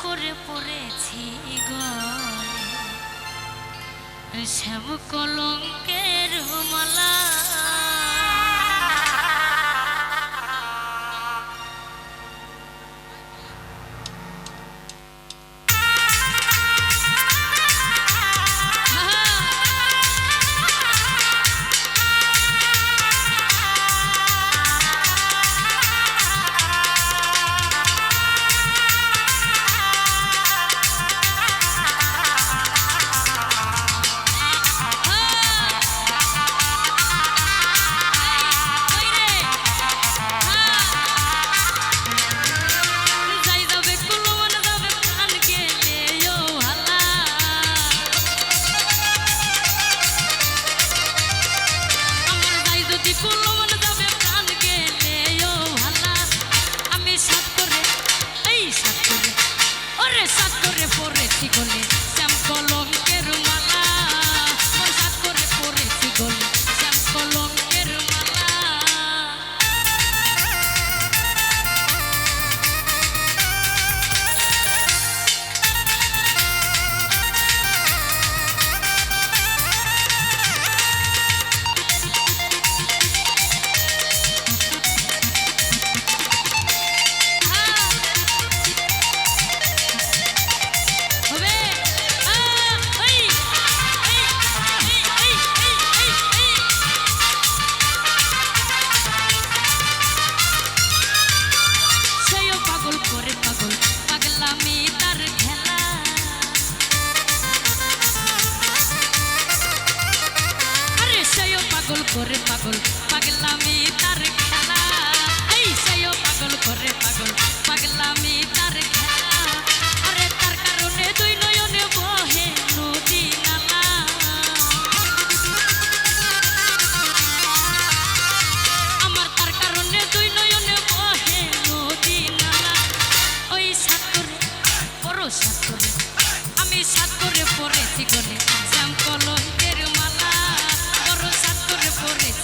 করে পড়েছি গলে শ্যাম কলঙ্কের মালা করে পাগল পাগলামি তার খেলা এই সেও পাগল করে পাগল পাগলামি তার খেলা আরে তার কারণে দুই নয়নে বহে নদী নালা আমার তার কারণে দুই নয়নে বহে নদী নালা ওই সাত করে বড় সাত করে আমি সাত করে পড়েছি গলে শ্যাম কলঙ্কের মালা বড় সাত করে পড়েছি